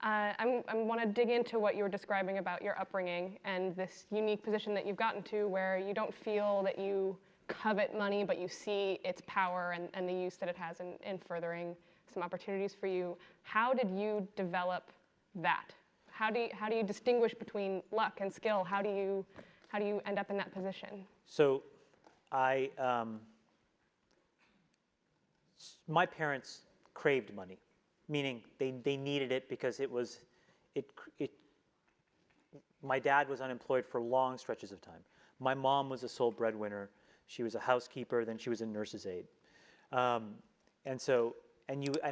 I want to dig into what you were describing about your upbringing and this unique position that you've gotten to where you don't feel that you covet money, but you see its power and the use that it has in furthering some opportunities for you. How did you develop that? How do you distinguish between luck and skill? How do you end up in that position? So, my parents craved money, meaning they needed it because my dad was unemployed for long stretches of time. My mom was a sole breadwinner. She was a housekeeper, then she was a nurse's aide. And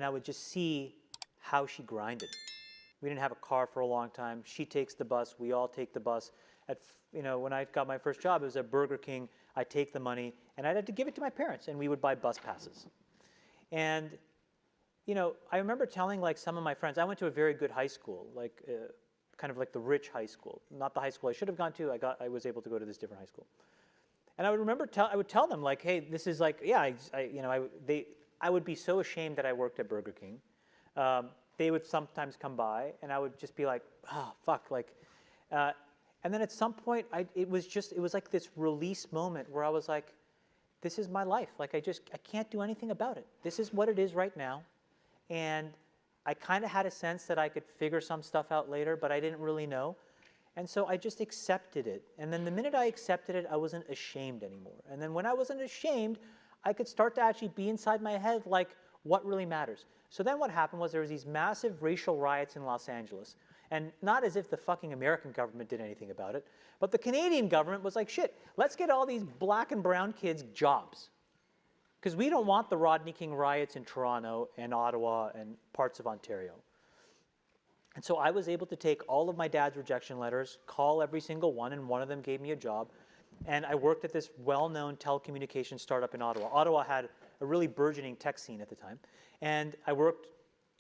I would just see how she grinded. We didn't have a car for a long time. She takes the bus, we all take the bus. When I got my first job, it was at Burger King. I'd take the money, and I'd have to give it to my parents, and we would buy bus passes. And I remember telling some of my friends, I went to a very good high school, kind of like the rich high school, not the high school I should have gone to. I was able to go to this different high school. And I would remember I would tell them hey, this is I would be so ashamed that I worked at Burger King. They would sometimes come by, and I would just be like, oh, fuck, and then at some point, it was like this release moment where I was like, this is my life. I can't do anything about it. This is what it is right now. And I kind of had a sense that I could figure some stuff out later, but I didn't really know. And so I just accepted it. And then the minute I accepted it, I wasn't ashamed anymore. And then when I wasn't ashamed, I could start to actually be inside my head what really matters. So then what happened was there was these massive racial riots in Los Angeles. And not as if the fucking American government did anything about it, but the Canadian government was like, shit, let's get all these black and brown kids jobs. Because we don't want the Rodney King riots in Toronto and Ottawa and parts of Ontario. And so I was able to take all of my dad's rejection letters, call every single one, and one of them gave me a job. And I worked at this well-known telecommunications startup in Ottawa. Ottawa had a really burgeoning tech scene at the time. And I worked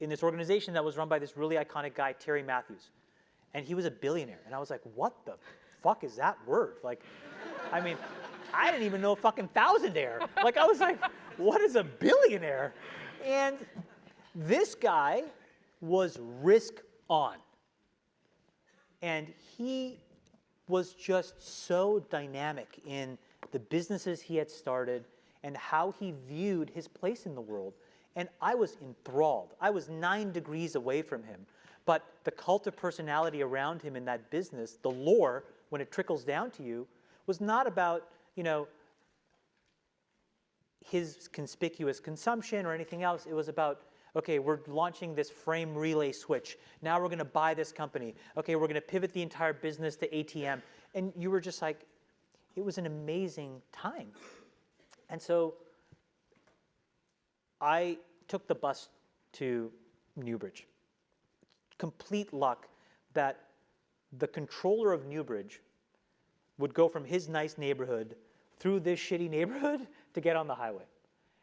in this organization that was run by this really iconic guy, Terry Matthews. And he was a billionaire. And I was like, what the fuck is that word? I didn't even know fucking thousandaire. I was like, what is a billionaire? And this guy was risk on. And he was just so dynamic in the businesses he had started and how he viewed his place in the world. And I was enthralled. I was 9 degrees away from him. But the cult of personality around him in that business, the lore, when it trickles down to you, was not about, his conspicuous consumption or anything else. It was about, okay, we're launching this frame relay switch. Now we're going to buy this company. Okay, we're going to pivot the entire business to ATM. And you were just like, it was an amazing time. And so I took the bus to Newbridge. Complete luck that the controller of Newbridge would go from his nice neighborhood through this shitty neighborhood to get on the highway.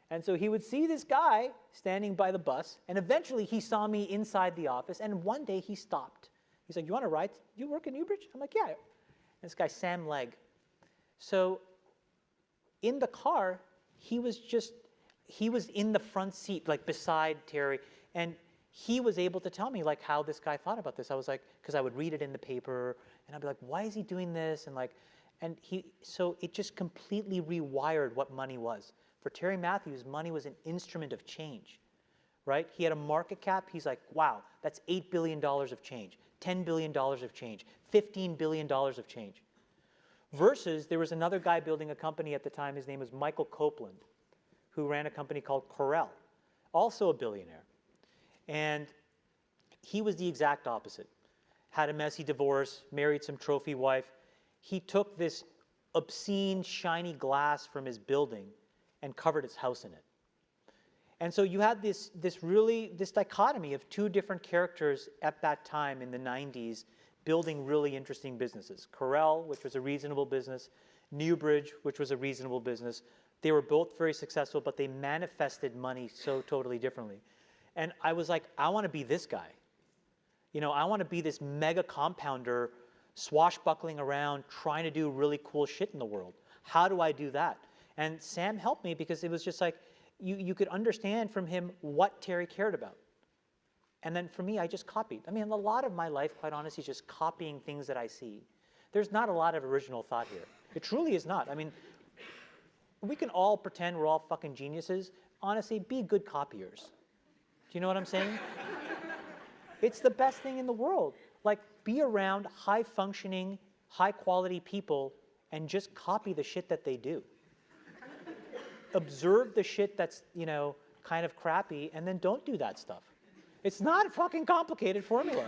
And so he would see this guy standing by the bus, and eventually he saw me inside the office, and one day he stopped. He's like, you want to ride? You work at Newbridge? I'm like, yeah. And this guy, Sam Legg. So in the car, he was in the front seat, beside Terry, and he was able to tell me how this guy thought about this. I was like, because I would read it in the paper, and I'd be like, why is he doing this? So it just completely rewired what money was. For Terry Matthews, money was an instrument of change, right? He had a market cap. He's like, wow, that's $8 billion of change, $10 billion of change, $15 billion of change. Versus there was another guy building a company at the time. His name was Michael Copeland, who ran a company called Corel, also a billionaire. And he was the exact opposite. Had a messy divorce, married some trophy wife. He took this obscene, shiny glass from his building and covered his house in it. And so you had this dichotomy of two different characters at that time in the 90s building really interesting businesses. Corel, which was a reasonable business, Newbridge, which was a reasonable business. They were both very successful, but they manifested money so totally differently. And I was like, I want to be this guy. I want to be this mega compounder swashbuckling around trying to do really cool shit in the world. How do I do that? And Sam helped me because it was just like, you could understand from him what Terry cared about. And then for me, I just copied. I mean, a lot of my life, quite honestly, is just copying things that I see. There's not a lot of original thought here. It truly is not. I mean, we can all pretend we're all fucking geniuses. Honestly, be good copiers. Do you know what I'm saying? It's the best thing in the world. Like, be around high-functioning, high-quality people and just copy the shit that they do. Observe the shit that's, you know, kind of crappy, and then don't do that stuff. It's not a fucking complicated formula.